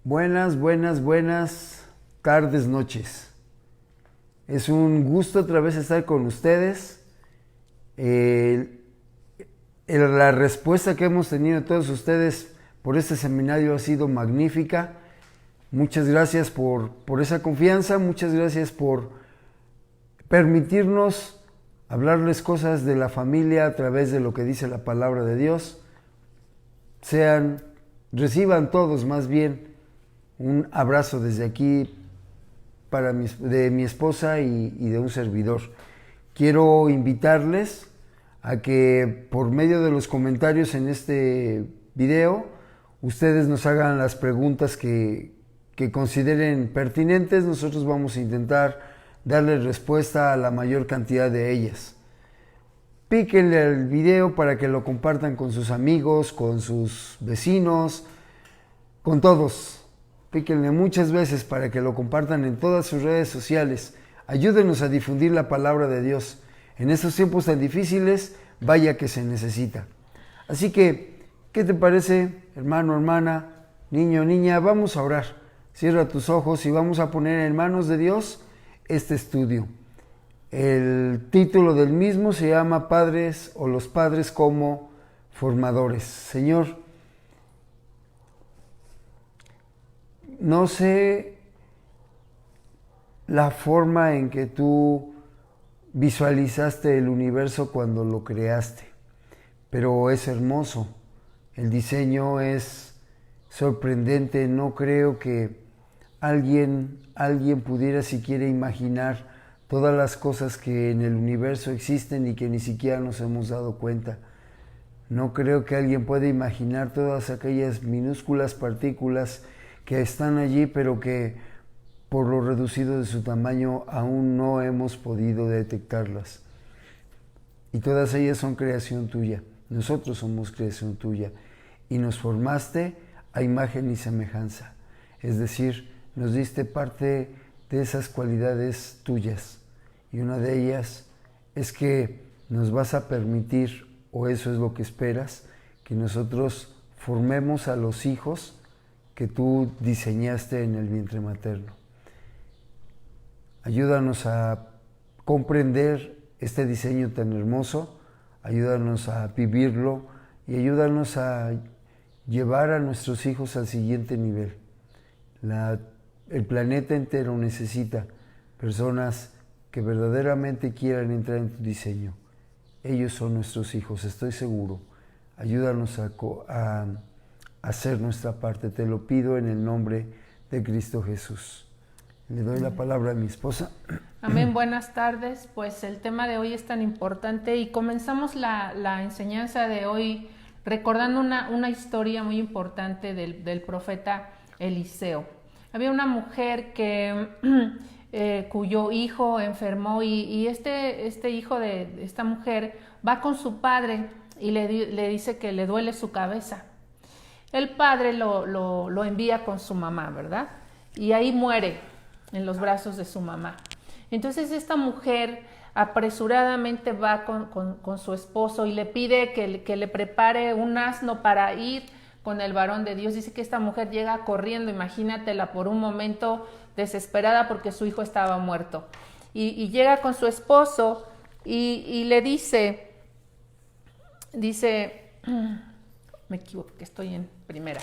Buenas tardes, noches. Es un gusto otra vez estar con ustedes. La respuesta que hemos tenido todos ustedes por este seminario ha sido magnífica. Muchas gracias por esa confianza, muchas gracias por permitirnos hablarles cosas de la familia a través de lo que dice la palabra de Dios. Reciban todos más bien un abrazo desde aquí de mi esposa y de un servidor. Quiero invitarles a que por medio de los comentarios en este video ustedes nos hagan las preguntas que consideren pertinentes. Nosotros vamos a intentar darles respuesta a la mayor cantidad de ellas. Píquenle al video para que lo compartan con sus amigos, con sus vecinos, con todos. Píquenle muchas veces para que lo compartan en todas sus redes sociales. Ayúdenos a difundir la palabra de Dios. En estos tiempos tan difíciles, vaya que se necesita. Así que, ¿qué te parece, hermano, hermana, niño, niña? Vamos a orar. Cierra tus ojos y vamos a poner en manos de Dios este estudio. El título del mismo se llama Padres o los padres como formadores. Señor, no sé la forma en que tú visualizaste el universo cuando lo creaste, pero es hermoso. El diseño es sorprendente. No creo que alguien pudiera siquiera imaginar todas las cosas que en el universo existen y que ni siquiera nos hemos dado cuenta. No creo que alguien pueda imaginar todas aquellas minúsculas partículas que están allí, pero que por lo reducido de su tamaño aún no hemos podido detectarlas. Y todas ellas son creación tuya. Nosotros somos creación tuya. Y nos formaste a imagen y semejanza. Es decir, nos diste parte de esas cualidades tuyas. Y una de ellas es que nos vas a permitir, o eso es lo que esperas, que nosotros formemos a los hijos que tú diseñaste en el vientre materno. Ayúdanos a comprender este diseño tan hermoso, ayúdanos a vivirlo y ayúdanos a llevar a nuestros hijos al siguiente nivel. El planeta entero necesita personas que verdaderamente quieran entrar en tu diseño. Ellos son nuestros hijos, estoy seguro. Ayúdanos a hacer nuestra parte. Te lo pido en el nombre de Cristo Jesús. Le doy la palabra a mi esposa. Amén, buenas tardes. Pues el tema de hoy es tan importante y comenzamos la enseñanza de hoy recordando una historia muy importante del profeta Eliseo. Había una mujer cuyo hijo enfermó y este hijo de esta mujer va con su padre y le dice que le duele su cabeza. El padre lo envía con su mamá, ¿verdad? Y ahí muere en los brazos de su mamá. Entonces esta mujer apresuradamente va con su esposo y le pide que le prepare un asno para ir con el varón de Dios. Dice que esta mujer llega corriendo, imagínatela por un momento desesperada porque su hijo estaba muerto. Y llega con su esposo y le dice, me equivoco, que estoy en primera.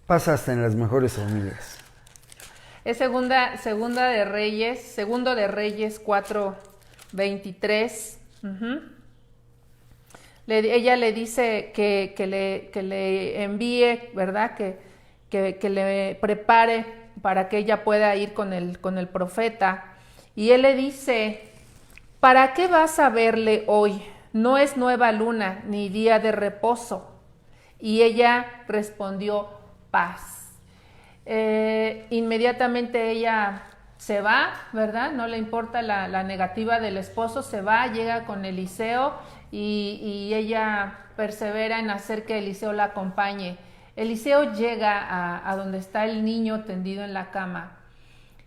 Pasa hasta en las mejores familias. Es segundo de Reyes 4:23. Ella le dice que le envíe, ¿verdad? Que le prepare para que ella pueda ir con el profeta. Y él le dice, ¿para qué vas a verle hoy? No es nueva luna ni día de reposo. Y ella respondió, paz. Inmediatamente ella se va, ¿verdad? No le importa la negativa del esposo, se va, llega con Eliseo y ella persevera en hacer que Eliseo la acompañe. Eliseo llega a donde está el niño tendido en la cama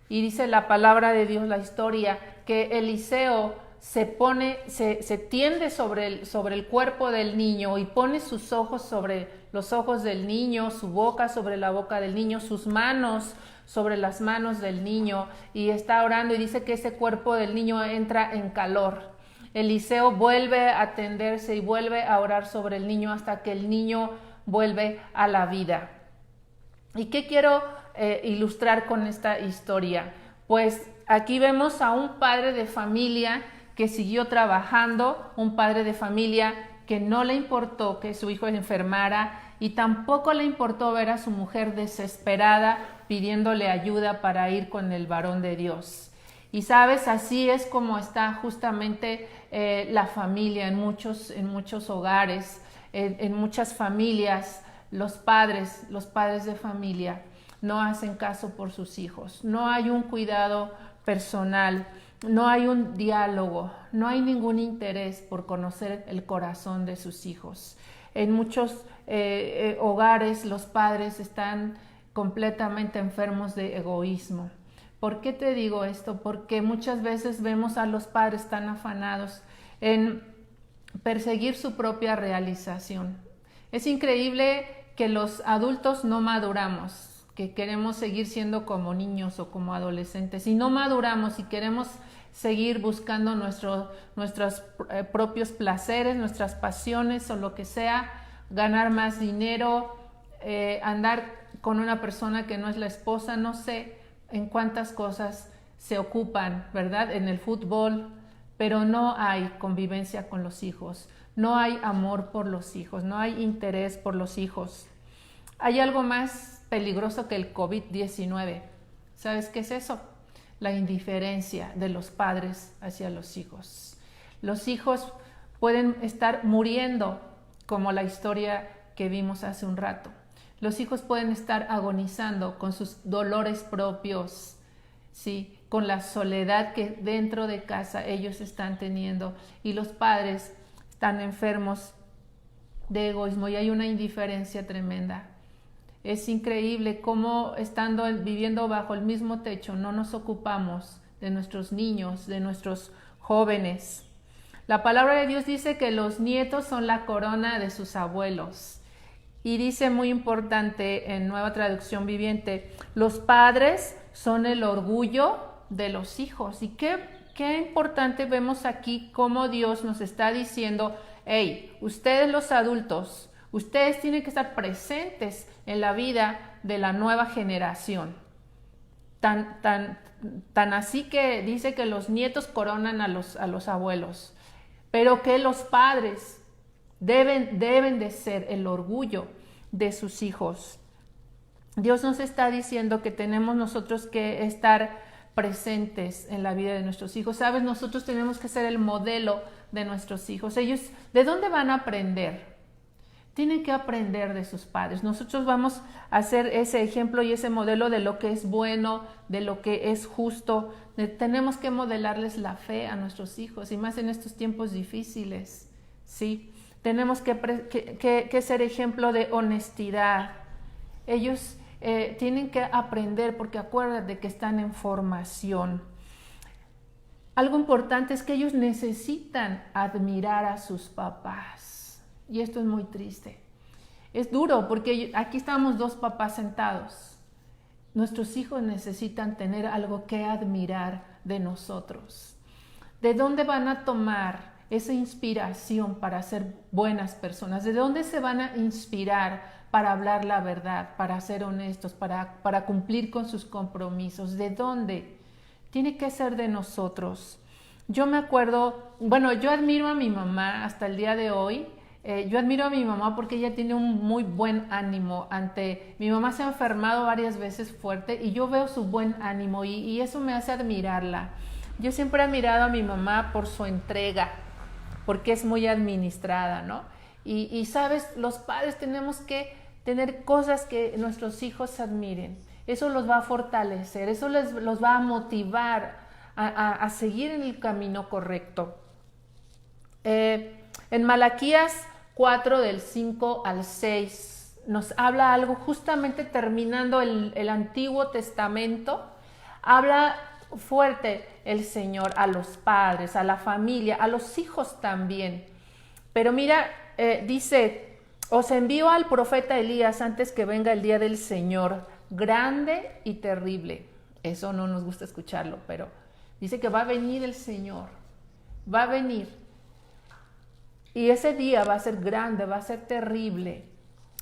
y dice la palabra de Dios, la historia, que Eliseo se tiende sobre el cuerpo del niño y pone sus ojos sobre los ojos del niño, su boca sobre la boca del niño, sus manos sobre las manos del niño, y está orando y dice que ese cuerpo del niño entra en calor. Eliseo vuelve a tenderse y vuelve a orar sobre el niño hasta que el niño vuelve a la vida. ¿Y qué quiero ilustrar con esta historia? Pues aquí vemos a un padre de familia que siguió trabajando, un padre de familia que no le importó que su hijo enfermara y tampoco le importó ver a su mujer desesperada pidiéndole ayuda para ir con el varón de Dios. Y sabes, así es como está justamente la familia en muchos hogares, en muchas familias. Los padres de familia no hacen caso por sus hijos, no hay un cuidado personal, no hay un diálogo, no hay ningún interés por conocer el corazón de sus hijos. En muchos hogares los padres están completamente enfermos de egoísmo. ¿Por qué te digo esto? Porque muchas veces vemos a los padres tan afanados en perseguir su propia realización. Es increíble que los adultos no maduramos, que queremos seguir siendo como niños o como adolescentes y no maduramos y queremos seguir buscando nuestros propios placeres, nuestras pasiones o lo que sea, ganar más dinero, andar con una persona que no es la esposa, no sé en cuántas cosas se ocupan, ¿verdad? En el fútbol, pero no hay convivencia con los hijos, no hay amor por los hijos, no hay interés por los hijos. Hay algo más peligroso que el COVID-19. ¿Sabes qué es eso? La indiferencia de los padres hacia los hijos. Los hijos pueden estar muriendo, como la historia que vimos hace un rato. Los hijos pueden estar agonizando con sus dolores propios, ¿sí? Con la soledad que dentro de casa ellos están teniendo, y los padres están enfermos de egoísmo y hay una indiferencia tremenda. Es increíble cómo viviendo bajo el mismo techo no nos ocupamos de nuestros niños, de nuestros jóvenes. La palabra de Dios dice que los nietos son la corona de sus abuelos. Y dice muy importante en Nueva Traducción Viviente, los padres son el orgullo de los hijos. Y qué importante vemos aquí cómo Dios nos está diciendo, hey, ustedes los adultos, ustedes tienen que estar presentes en la vida de la nueva generación. Tan así que dice que los nietos coronan a los abuelos, pero que los padres deben de ser el orgullo de sus hijos. Dios nos está diciendo que tenemos nosotros que estar presentes en la vida de nuestros hijos. ¿Sabes? Nosotros tenemos que ser el modelo de nuestros hijos. Ellos, ¿de dónde van a aprender? Tienen que aprender de sus padres. Nosotros vamos a ser ese ejemplo y ese modelo de lo que es bueno, de lo que es justo. Tenemos que modelarles la fe a nuestros hijos y más en estos tiempos difíciles, ¿sí? Tenemos que ser ejemplo de honestidad. Ellos tienen que aprender porque acuérdate que están en formación. Algo importante es que ellos necesitan admirar a sus papás. Y esto es muy triste. Es duro porque aquí estamos dos papás sentados. Nuestros hijos necesitan tener algo que admirar de nosotros. ¿De dónde van a tomar esa inspiración para ser buenas personas? ¿De dónde se van a inspirar para hablar la verdad, para ser honestos, para cumplir con sus compromisos? ¿De dónde? Tiene que ser de nosotros. Yo me acuerdo, yo admiro a mi mamá hasta el día de hoy. Yo admiro a mi mamá porque ella tiene un muy buen ánimo mi mamá se ha enfermado varias veces fuerte y yo veo su buen ánimo y eso me hace admirarla. Yo siempre he admirado a mi mamá por su entrega, porque es muy administrada, ¿no? Y sabes, los padres tenemos que tener cosas que nuestros hijos admiren. Eso los va a fortalecer, eso los va a motivar a seguir en el camino correcto. En Malaquías 4 del 5 al 6 nos habla algo justamente terminando el Antiguo Testamento, habla fuerte el Señor a los padres, a la familia, a los hijos también. Pero mira, dice, os envío al profeta Elías antes que venga el día del Señor, grande y terrible. Eso no nos gusta escucharlo, pero dice que va a venir el Señor, va a venir. Y ese día va a ser grande, va a ser terrible.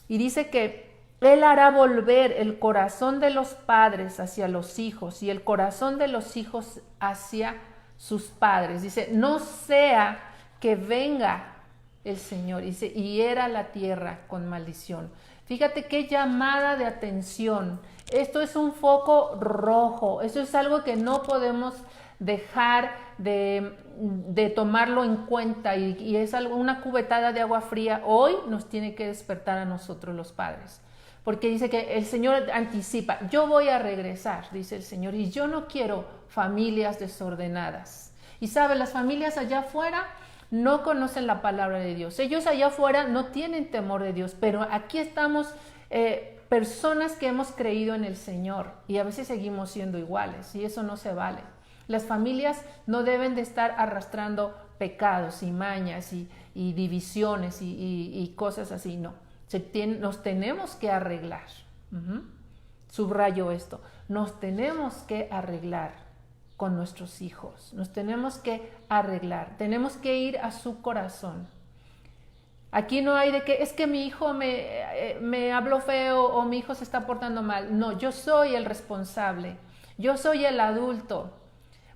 Y dice que Él hará volver el corazón de los padres hacia los hijos y el corazón de los hijos hacia sus padres. Dice, no sea que venga el Señor, dice, y hiera la tierra con maldición. Fíjate qué llamada de atención. Esto es un foco rojo. Esto es algo que no podemos dejar de tomarlo en cuenta y es algo, una cubetada de agua fría hoy nos tiene que despertar a nosotros los padres. Porque dice que el Señor anticipa, yo voy a regresar, dice el Señor, y yo no quiero familias desordenadas. Y sabe, las familias allá afuera no conocen la palabra de Dios. Ellos allá afuera no tienen temor de Dios, pero aquí estamos personas que hemos creído en el Señor y a veces seguimos siendo iguales y eso no se vale. Las familias no deben de estar arrastrando pecados y mañas y divisiones y cosas así, no. Nos tenemos que arreglar. Subrayo esto, nos tenemos que arreglar con nuestros hijos, nos tenemos que arreglar, tenemos que ir a su corazón. Aquí no hay de que es que mi hijo me habló feo o mi hijo se está portando mal. No, yo soy el responsable, yo soy el adulto.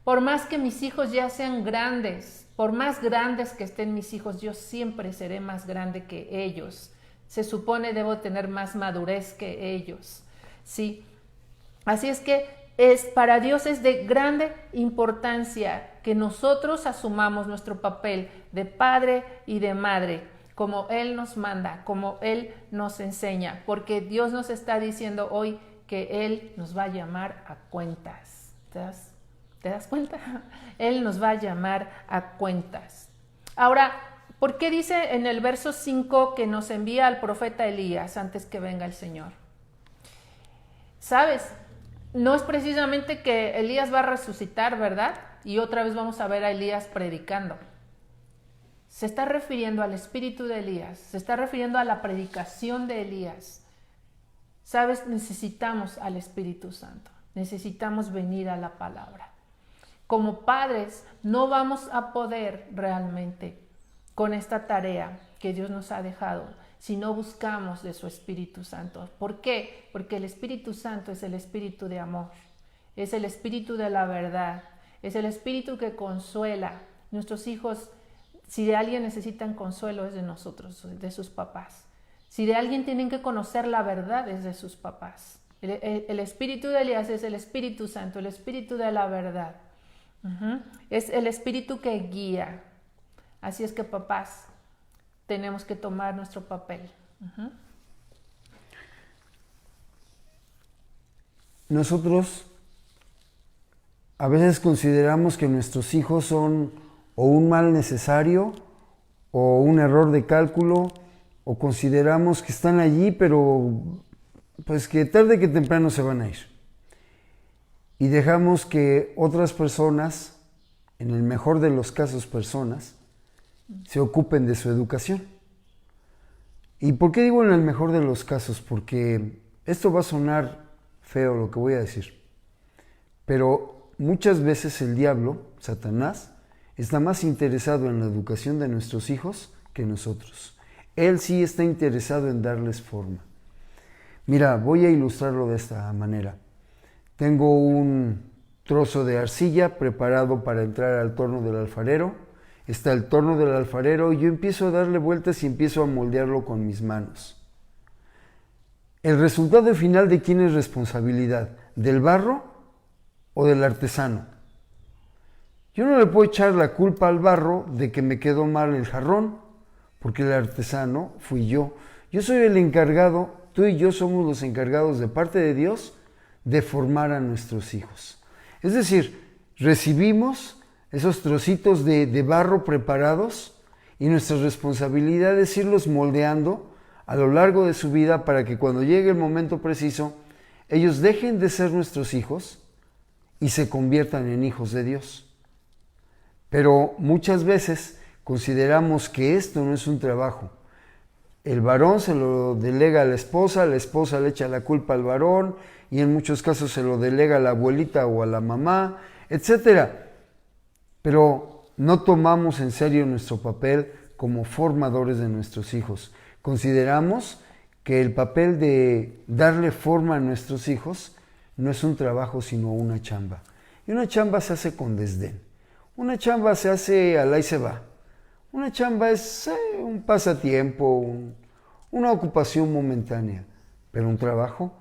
Por más que mis hijos ya sean grandes, por más grandes que estén mis hijos, yo siempre seré más grande que ellos. Se supone debo tener más madurez que ellos, ¿sí? Así es que para Dios es de grande importancia que nosotros asumamos nuestro papel de padre y de madre, como Él nos manda, como Él nos enseña, porque Dios nos está diciendo hoy que Él nos va a llamar a cuentas. ¿Te das cuenta? Él nos va a llamar a cuentas. Ahora, ¿por qué dice en el verso 5 que nos envía al profeta Elías antes que venga el Señor? ¿Sabes? No es precisamente que Elías va a resucitar, ¿verdad? Y otra vez vamos a ver a Elías predicando. Se está refiriendo al espíritu de Elías, se está refiriendo a la predicación de Elías. ¿Sabes? Necesitamos al Espíritu Santo, necesitamos venir a la palabra. Como padres no vamos a poder realmente con esta tarea que Dios nos ha dejado si no buscamos de su Espíritu Santo. ¿Por qué? Porque el Espíritu Santo es el espíritu de amor, es el espíritu de la verdad, es el espíritu que consuela. Nuestros hijos, si de alguien necesitan consuelo, es de nosotros, de sus papás. Si de alguien tienen que conocer la verdad, es de sus papás. El espíritu de Elías es el Espíritu Santo, el espíritu de la verdad. Es el espíritu que guía. Así es que, papás, tenemos que tomar nuestro papel. Nosotros a veces consideramos que nuestros hijos son o un mal necesario o un error de cálculo, o consideramos que están allí, pero pues que tarde que temprano se van a ir. Y dejamos que otras personas, en el mejor de los casos personas, se ocupen de su educación. ¿Y por qué digo en el mejor de los casos? Porque esto va a sonar feo lo que voy a decir, pero muchas veces el diablo, Satanás, está más interesado en la educación de nuestros hijos que nosotros. Él sí está interesado en darles forma. Mira, voy a ilustrarlo de esta manera. Tengo un trozo de arcilla preparado para entrar al torno del alfarero. Está el torno del alfarero y yo empiezo a darle vueltas y empiezo a moldearlo con mis manos. ¿El resultado final de quién es responsabilidad? ¿Del barro o del artesano? Yo no le puedo echar la culpa al barro de que me quedó mal el jarrón, porque el artesano fui yo. Yo soy el encargado, tú y yo somos los encargados de parte de Dios de formar a nuestros hijos. Es decir, recibimos esos trocitos de barro preparados y nuestra responsabilidad es irlos moldeando a lo largo de su vida para que cuando llegue el momento preciso, ellos dejen de ser nuestros hijos y se conviertan en hijos de Dios. Pero muchas veces consideramos que esto no es un trabajo. El varón se lo delega a la esposa le echa la culpa al varón y en muchos casos se lo delega a la abuelita o a la mamá, etc. Pero no tomamos en serio nuestro papel como formadores de nuestros hijos. Consideramos que el papel de darle forma a nuestros hijos no es un trabajo sino una chamba. Y una chamba se hace con desdén. Una chamba se hace al ahí se va. Una chamba es un pasatiempo, una ocupación momentánea. Pero un trabajo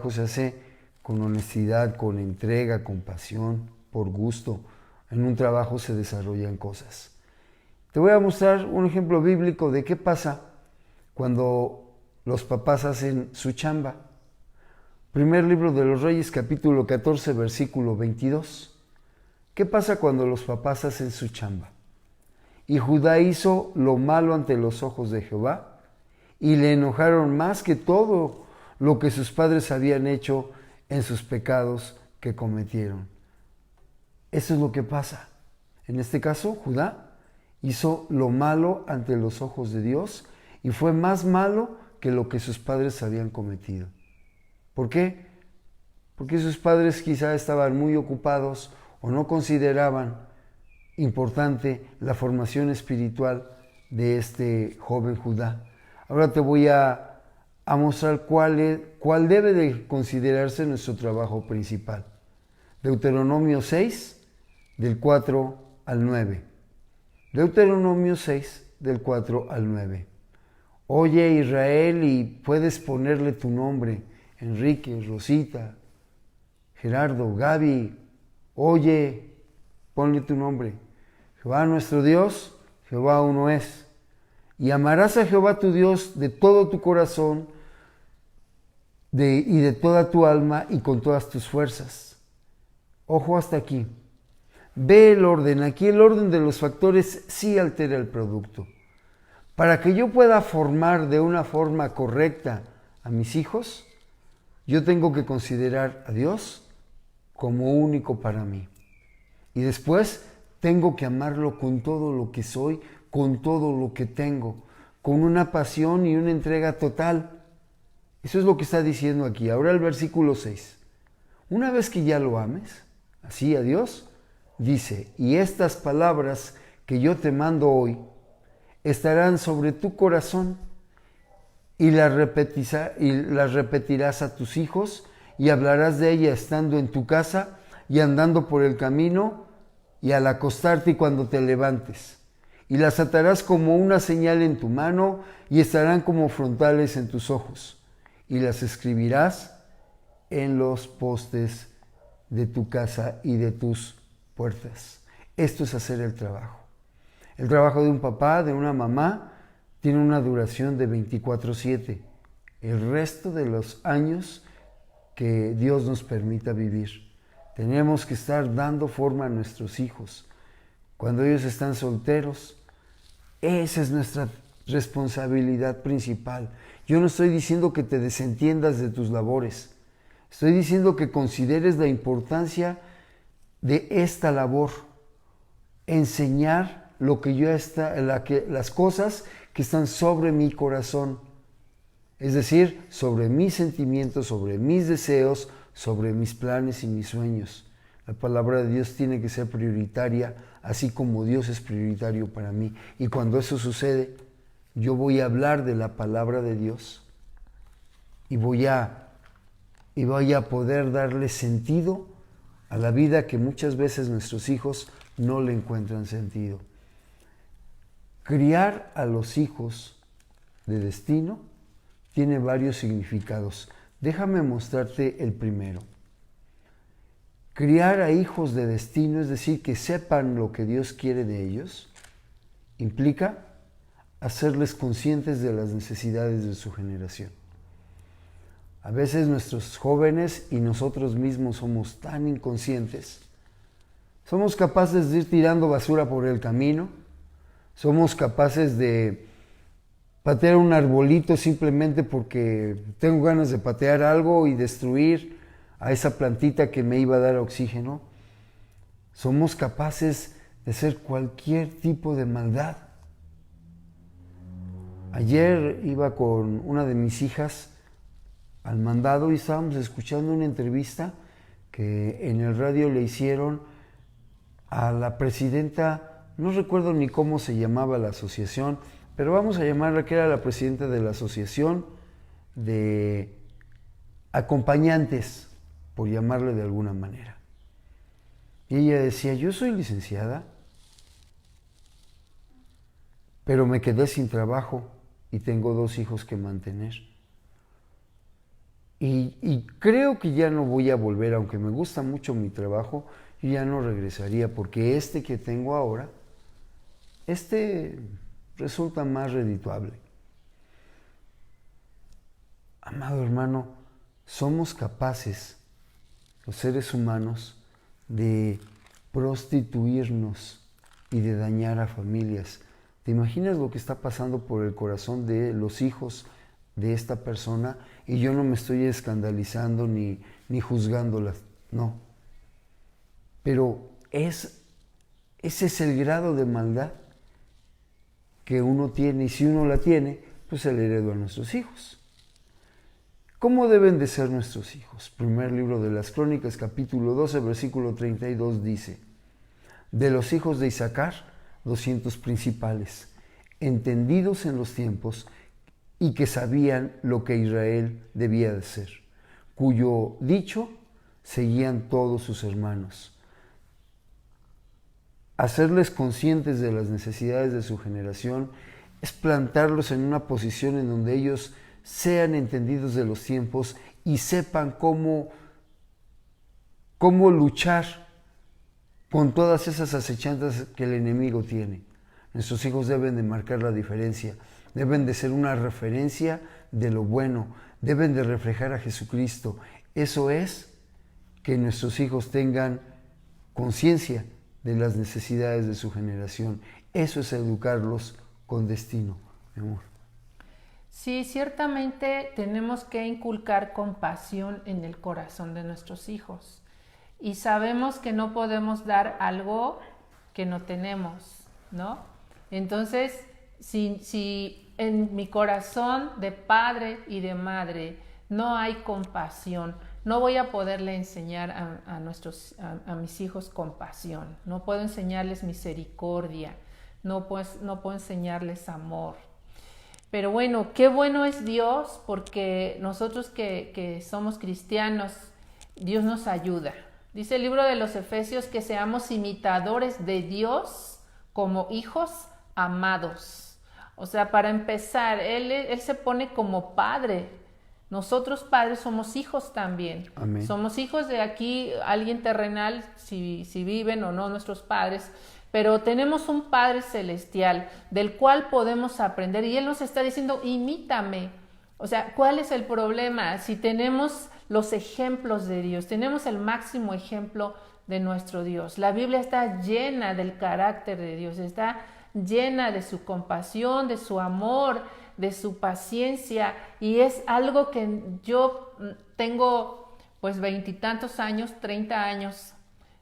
se hace con honestidad, con entrega, con pasión, por gusto. En un trabajo se desarrollan cosas. Te voy a mostrar un ejemplo bíblico de qué pasa cuando los papás hacen su chamba. Primer libro de los Reyes, capítulo 14, versículo 22. ¿Qué pasa cuando los papás hacen su chamba? Y Judá hizo lo malo ante los ojos de Jehová, y le enojaron más que todo lo que sus padres habían hecho en sus pecados que cometieron. Eso es lo que pasa. En este caso, Judá hizo lo malo ante los ojos de Dios y fue más malo que lo que sus padres habían cometido. ¿Por qué? Porque sus padres quizá estaban muy ocupados o no consideraban importante la formación espiritual de este joven Judá. Ahora te voy a mostrar cuál debe de considerarse nuestro trabajo principal. Deuteronomio 6, del 4 al 9. Deuteronomio 6, del 4 al 9. Oye Israel, y puedes ponerle tu nombre, Enrique, Rosita, Gerardo, Gaby. Oye, ponle tu nombre. Jehová nuestro Dios, Jehová uno es. Y amarás a Jehová tu Dios de todo tu corazón y de toda tu alma y con todas tus fuerzas. Ojo hasta aquí. Ve el orden. Aquí el orden de los factores sí altera el producto. Para que yo pueda formar de una forma correcta a mis hijos, yo tengo que considerar a Dios como único para mí. Y después tengo que amarlo con todo lo que soy, con todo lo que tengo, con una pasión y una entrega total. Eso es lo que está diciendo aquí. Ahora el versículo 6. Una vez que ya lo ames, así a Dios, dice, y estas palabras que yo te mando hoy estarán sobre tu corazón y las repetirás a tus hijos y hablarás de ellas estando en tu casa y andando por el camino y al acostarte y cuando te levantes. Y las atarás como una señal en tu mano y estarán como frontales en tus ojos. Y las escribirás en los postes de tu casa y de tus puertas. Esto es hacer el trabajo. El trabajo de un papá, de una mamá, tiene una duración de 24/7. El resto de los años que Dios nos permita vivir. Tenemos que estar dando forma a nuestros hijos. Cuando ellos están solteros, esa es nuestra responsabilidad principal. Yo no estoy diciendo que te desentiendas de tus labores. Estoy diciendo que consideres la importancia de esta labor. Enseñar las cosas que están sobre mi corazón. Es decir, sobre mis sentimientos, sobre mis deseos, sobre mis planes y mis sueños. La palabra de Dios tiene que ser prioritaria, así como Dios es prioritario para mí. Y cuando eso sucede, yo voy a hablar de la palabra de Dios y voy a poder darle sentido a la vida que muchas veces nuestros hijos no le encuentran sentido. Criar a los hijos de destino tiene varios significados. Déjame mostrarte el primero. Criar a hijos de destino, es decir, que sepan lo que Dios quiere de ellos, implica hacerles conscientes de las necesidades de su generación. A veces nuestros jóvenes y nosotros mismos somos tan inconscientes. Somos capaces de ir tirando basura por el camino. Somos capaces de patear un arbolito simplemente porque tengo ganas de patear algo y destruir a esa plantita que me iba a dar oxígeno. Somos capaces de hacer cualquier tipo de maldad. Ayer iba con una de mis hijas al mandado y estábamos escuchando una entrevista que en el radio le hicieron a la presidenta, no recuerdo ni cómo se llamaba la asociación, pero vamos a llamarla que era la presidenta de la asociación de acompañantes, por llamarle de alguna manera. Y ella decía, yo soy licenciada, pero me quedé sin trabajo y tengo 2 hijos que mantener. Y creo que ya no voy a volver, aunque me gusta mucho mi trabajo, yo ya no regresaría, porque este que tengo ahora, resulta más redituable. Amado hermano, somos capaces, los seres humanos, de prostituirnos y de dañar a familias. ¿Te imaginas lo que está pasando por el corazón de los hijos de esta persona? Y yo no me estoy escandalizando ni juzgándolas, no. Pero ese es el grado de maldad que uno tiene, y si uno la tiene, pues se le heredó a nuestros hijos. ¿Cómo deben de ser nuestros hijos? Primer libro de las Crónicas, capítulo 12, versículo 32 dice: de los hijos de Isaacar, 200 principales, entendidos en los tiempos y que sabían lo que Israel debía de ser, cuyo dicho seguían todos sus hermanos. Hacerles conscientes de las necesidades de su generación es plantarlos en una posición en donde ellos sean entendidos de los tiempos y sepan cómo luchar con todas esas acechanzas que el enemigo tiene. Nuestros hijos deben de marcar la diferencia, deben de ser una referencia de lo bueno, deben de reflejar a Jesucristo. Eso es que nuestros hijos tengan conciencia de las necesidades de su generación. Eso es educarlos con destino, mi amor. Sí, ciertamente tenemos que inculcar compasión en el corazón de nuestros hijos. Y sabemos que no podemos dar algo que no tenemos, ¿no? Entonces, si en mi corazón de padre y de madre no hay compasión, no voy a poderle enseñar a mis hijos compasión, no puedo enseñarles misericordia, no puedo enseñarles amor. Pero bueno, qué bueno es Dios, porque nosotros que somos cristianos, Dios nos ayuda. Dice el libro de los Efesios que seamos imitadores de Dios como hijos amados. O sea, para empezar, Él se pone como padre. Nosotros padres somos hijos también. Amén. Somos hijos de aquí, alguien terrenal, si viven o no nuestros padres, pero tenemos un Padre celestial del cual podemos aprender, y Él nos está diciendo, imítame. O sea, ¿cuál es el problema? Si tenemos los ejemplos de Dios, tenemos el máximo ejemplo de nuestro Dios. La Biblia está llena del carácter de Dios, está llena de su compasión, de su amor, de su paciencia, y es algo que yo tengo pues 20 y tantos años, 30 años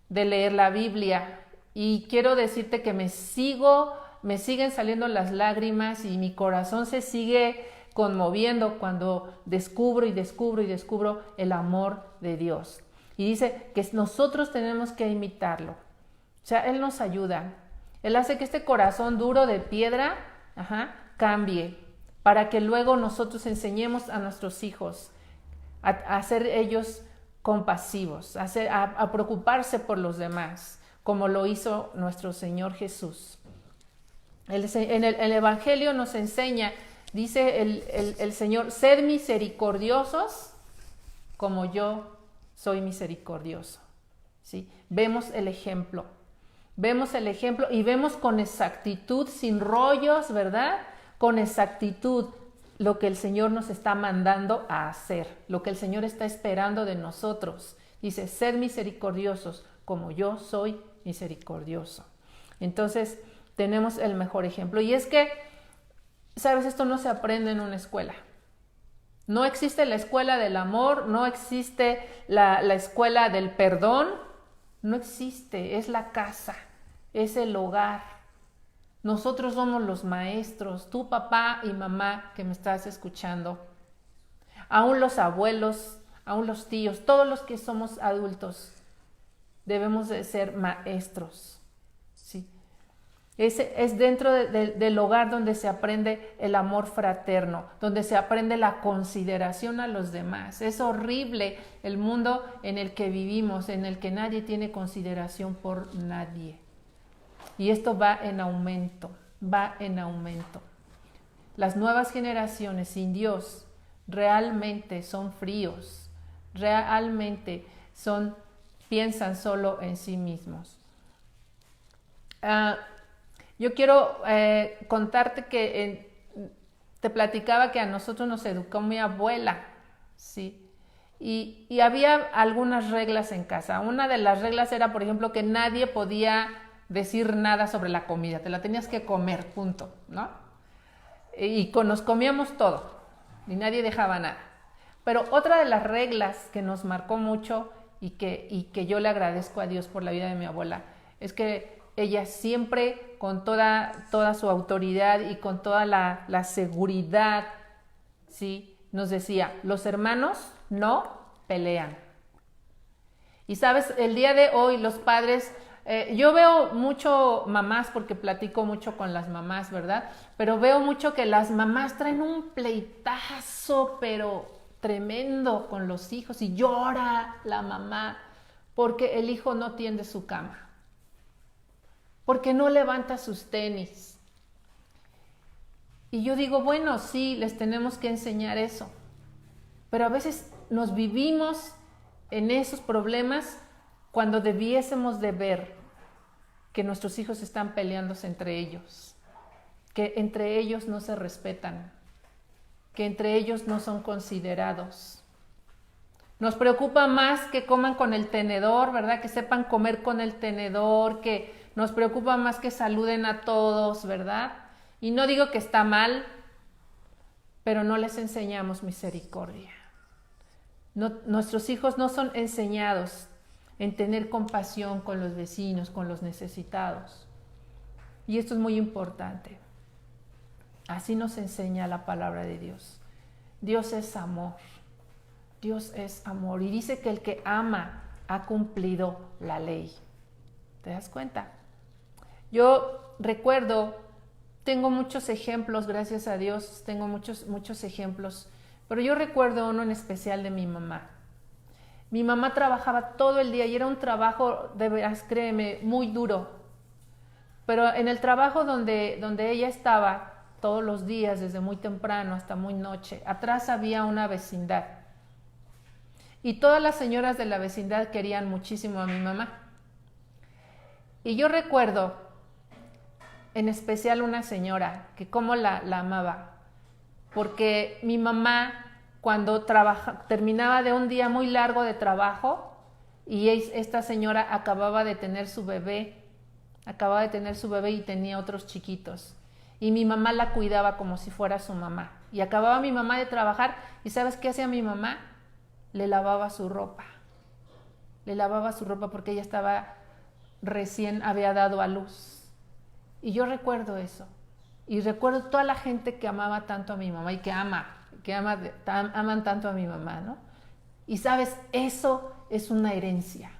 de leer la Biblia, y quiero decirte que me siguen saliendo las lágrimas y mi corazón se sigue conmoviendo cuando descubro el amor de Dios. Y dice que nosotros tenemos que imitarlo. O sea, Él nos ayuda. Él hace que este corazón duro de piedra cambie, para que luego nosotros enseñemos a nuestros hijos a ser ellos compasivos, a preocuparse por los demás, como lo hizo nuestro Señor Jesús. En el Evangelio nos enseña, dice el Señor, sed misericordiosos como yo soy misericordioso. ¿Sí? Vemos el ejemplo y vemos con exactitud, sin rollos, ¿verdad? Con exactitud lo que el Señor nos está mandando a hacer, lo que el Señor está esperando de nosotros. Dice, sed misericordiosos como yo soy misericordioso. Entonces, tenemos el mejor ejemplo. Y es que, ¿sabes? Esto no se aprende en una escuela. No existe la escuela del amor, no existe la escuela del perdón, no existe, es la casa, es el hogar. Nosotros somos los maestros, tu papá y mamá que me estás escuchando, aún los abuelos, aún los tíos, todos los que somos adultos, debemos de ser maestros, ¿sí? Es dentro del hogar donde se aprende el amor fraterno, donde se aprende la consideración a los demás. Es horrible el mundo en el que vivimos, en el que nadie tiene consideración por nadie. Y esto va en aumento, va en aumento. Las nuevas generaciones sin Dios realmente son fríos, realmente piensan solo en sí mismos. Yo quiero contarte que te platicaba que a nosotros nos educó mi abuela, ¿sí? Y había algunas reglas en casa. Una de las reglas era, por ejemplo, que nadie podía decir nada sobre la comida, te la tenías que comer, punto, ¿no? Y nos comíamos todo, y nadie dejaba nada. Pero otra de las reglas que nos marcó mucho y que yo le agradezco a Dios por la vida de mi abuela, es que ella siempre, con toda su autoridad y con toda la seguridad, ¿sí?, nos decía, los hermanos no pelean. Y sabes, el día de hoy los padres, yo veo mucho mamás, porque platico mucho con las mamás, ¿verdad? Pero veo mucho que las mamás traen un pleitazo, pero tremendo con los hijos, y llora la mamá porque el hijo no tiende su cama, porque no levanta sus tenis. Y yo digo, bueno, sí, les tenemos que enseñar eso, pero a veces nos vivimos en esos problemas cuando debiésemos de ver que nuestros hijos están peleándose entre ellos, que entre ellos no se respetan, que entre ellos no son considerados. Nos preocupa más que coman con el tenedor, ¿verdad? Que sepan comer con el tenedor, que nos preocupa más que saluden a todos, ¿verdad? Y no digo que está mal, pero no les enseñamos misericordia. Nuestros hijos no son enseñados en tener compasión con los vecinos, con los necesitados. Y esto es muy importante. Así nos enseña la palabra de Dios. Dios es amor. Dios es amor. Y dice que el que ama ha cumplido la ley. ¿Te das cuenta? Yo recuerdo, tengo muchos ejemplos, gracias a Dios, tengo muchos ejemplos, pero yo recuerdo uno en especial de mi mamá. Mi mamá trabajaba todo el día y era un trabajo, de veras, créeme, muy duro. Pero en el trabajo donde ella estaba todos los días, desde muy temprano hasta muy noche, atrás había una vecindad. Y todas las señoras de la vecindad querían muchísimo a mi mamá. Y yo recuerdo, en especial una señora, que cómo la amaba, porque mi mamá, cuando terminaba de un día muy largo de trabajo, y esta señora acababa de tener su bebé y tenía otros chiquitos, y mi mamá la cuidaba como si fuera su mamá, y acababa mi mamá de trabajar, y ¿sabes qué hacía mi mamá? Le lavaba su ropa porque ella recién había dado a luz. Y yo recuerdo eso. Y recuerdo toda la gente que amaba tanto a mi mamá y que aman tanto a mi mamá, ¿no? Y sabes, eso es una herencia.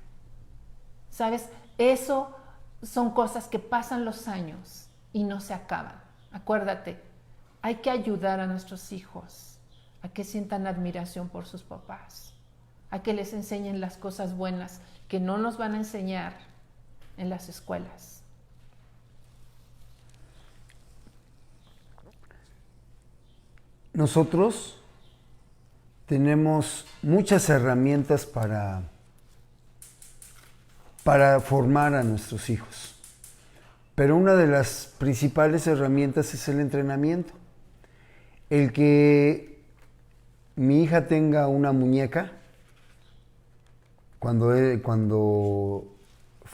¿Sabes? Eso son cosas que pasan los años y no se acaban. Acuérdate, hay que ayudar a nuestros hijos a que sientan admiración por sus papás, a que les enseñen las cosas buenas que no nos van a enseñar en las escuelas. Nosotros tenemos muchas herramientas para formar a nuestros hijos, pero una de las principales herramientas es el entrenamiento. El que mi hija tenga una muñeca, cuando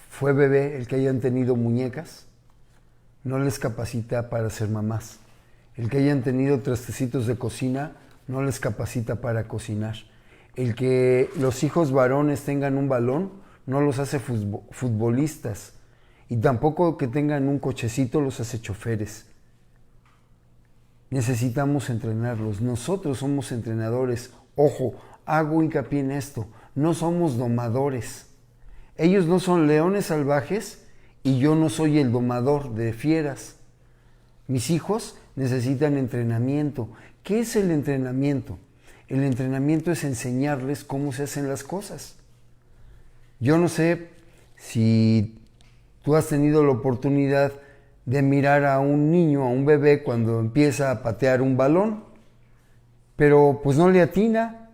fue bebé, el que hayan tenido muñecas, no les capacita para ser mamás. El que hayan tenido trastecitos de cocina no les capacita para cocinar. El que los hijos varones tengan un balón no los hace futbolistas, y tampoco que tengan un cochecito los hace choferes. Necesitamos entrenarlos. Nosotros somos entrenadores. Ojo, hago hincapié en esto. No somos domadores. Ellos no son leones salvajes y yo no soy el domador de fieras. Mis hijos necesitan entrenamiento. ¿Qué es el entrenamiento? El entrenamiento es enseñarles cómo se hacen las cosas. Yo no sé si tú has tenido la oportunidad de mirar a un niño, a un bebé, cuando empieza a patear un balón, pero pues no le atina,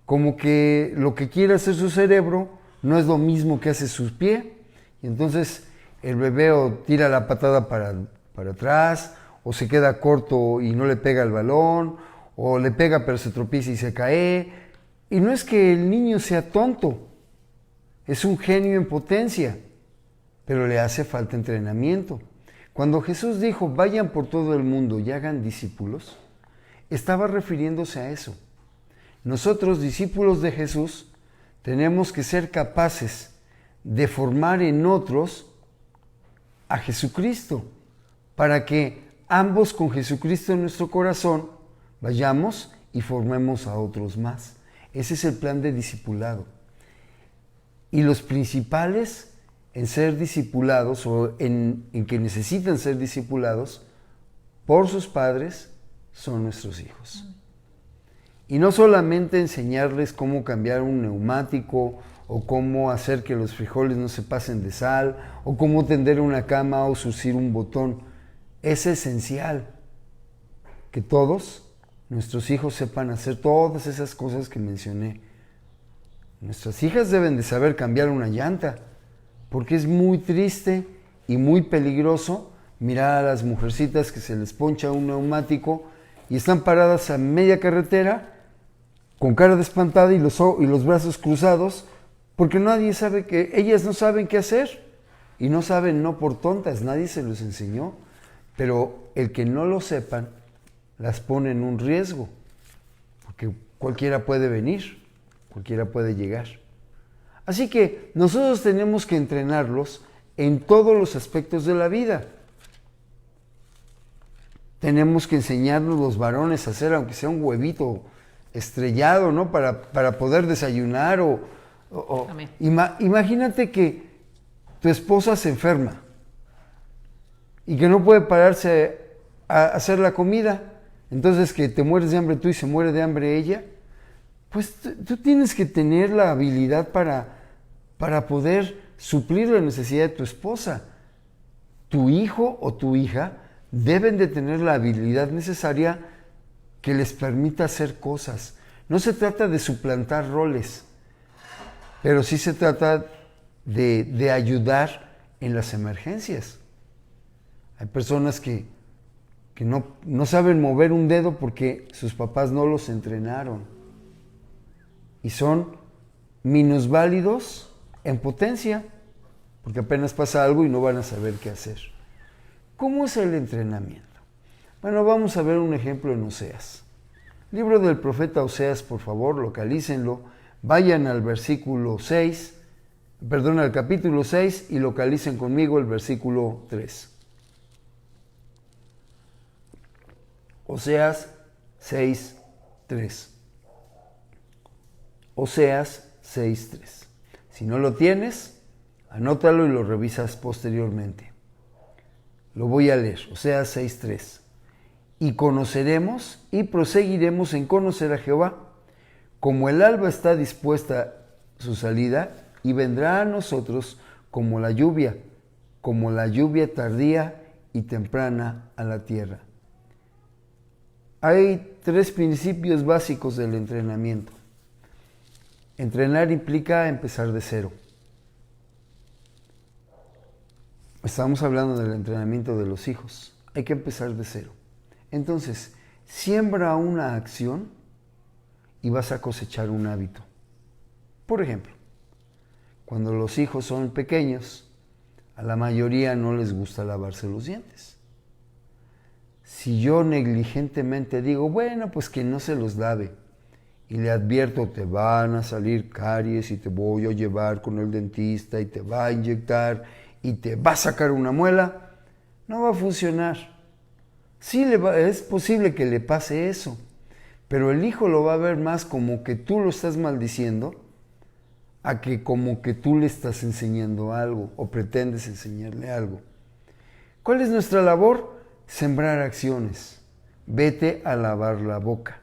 como que lo que quiere hacer su cerebro no es lo mismo que hace su pie, y entonces el bebé o tira la patada para atrás, o se queda corto y no le pega el balón, o le pega pero se tropieza y se cae. Y no es que el niño sea tonto, es un genio en potencia, pero le hace falta entrenamiento. Cuando Jesús dijo, vayan por todo el mundo y hagan discípulos, estaba refiriéndose a eso. Nosotros, discípulos de Jesús, tenemos que ser capaces de formar en otros a Jesucristo, para que ambos con Jesucristo en nuestro corazón vayamos y formemos a otros más. Ese es el plan de discipulado. Y los principales en ser discipulados o en que necesitan ser discipulados por sus padres son nuestros hijos. Y no solamente enseñarles cómo cambiar un neumático o cómo hacer que los frijoles no se pasen de sal o cómo tender una cama o surcir un botón. Es esencial que todos nuestros hijos sepan hacer todas esas cosas que mencioné. Nuestras hijas deben de saber cambiar una llanta, porque es muy triste y muy peligroso mirar a las mujercitas que se les poncha un neumático y están paradas a media carretera con cara de espantada y los brazos cruzados, porque nadie sabe ellas no saben qué hacer, y no saben no por tontas, nadie se los enseñó, pero el que no lo sepan las pone en un riesgo, porque cualquiera puede venir, cualquiera puede llegar. Así que nosotros tenemos que entrenarlos en todos los aspectos de la vida. Tenemos que enseñarnos los varones a hacer, aunque sea un huevito estrellado, ¿no? Para poder desayunar imagínate que tu esposa se enferma y que no puede pararse a hacer la comida, entonces que te mueres de hambre tú y se muere de hambre ella. Pues tú tienes que tener la habilidad para poder suplir la necesidad de tu esposa. Tu hijo o tu hija deben de tener la habilidad necesaria que les permita hacer cosas. No se trata de suplantar roles, pero sí se trata de ayudar en las emergencias. Hay personas que no saben mover un dedo porque sus papás no los entrenaron. Y son minusválidos en potencia, porque apenas pasa algo y no van a saber qué hacer. ¿Cómo es el entrenamiento? Bueno, vamos a ver un ejemplo en Oseas. Libro del profeta Oseas, por favor, localícenlo. Vayan al al capítulo 6 y localicen conmigo el versículo 3. Oseas 6:3. Oseas 6:3. Si no lo tienes, anótalo y lo revisas posteriormente. Lo voy a leer. Oseas 6:3. Y conoceremos y proseguiremos en conocer a Jehová, como el alba está dispuesta su salida, y vendrá a nosotros como la lluvia tardía y temprana a la tierra. Hay 3 principios básicos del entrenamiento. Entrenar implica empezar de cero. Estamos hablando del entrenamiento de los hijos. Hay que empezar de cero. Entonces, siembra una acción y vas a cosechar un hábito. Por ejemplo, cuando los hijos son pequeños, a la mayoría no les gusta lavarse los dientes. Si yo negligentemente digo, bueno, pues que no se los lave, y le advierto, te van a salir caries y te voy a llevar con el dentista y te va a inyectar y te va a sacar una muela, no va a funcionar. Sí, es posible que le pase eso, pero el hijo lo va a ver más como que tú lo estás maldiciendo a que como que tú le estás enseñando algo o pretendes enseñarle algo. ¿Cuál es nuestra labor? Sembrar acciones. Vete a lavar la boca.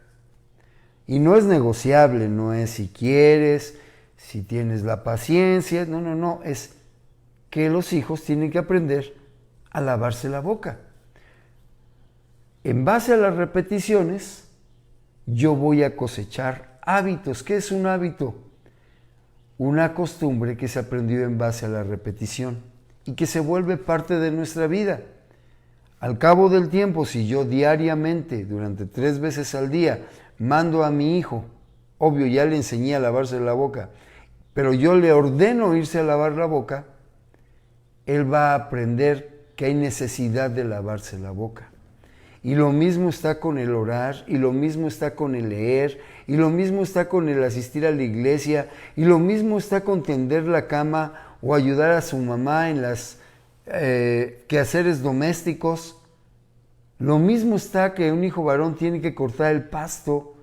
Y no es negociable, no es si quieres, si tienes la paciencia, no, es que los hijos tienen que aprender a lavarse la boca. En base a las repeticiones, yo voy a cosechar hábitos. ¿Qué es un hábito? Una costumbre que se aprendió en base a la repetición y que se vuelve parte de nuestra vida. Al cabo del tiempo, si yo diariamente, durante 3 veces al día, mando a mi hijo, obvio ya le enseñé a lavarse la boca, pero yo le ordeno irse a lavar la boca, él va a aprender que hay necesidad de lavarse la boca. Y lo mismo está con el orar, y lo mismo está con el leer, y lo mismo está con el asistir a la iglesia, y lo mismo está con tender la cama o ayudar a su mamá en las quehaceres domésticos. Lo mismo está que un hijo varón tiene que cortar el pasto.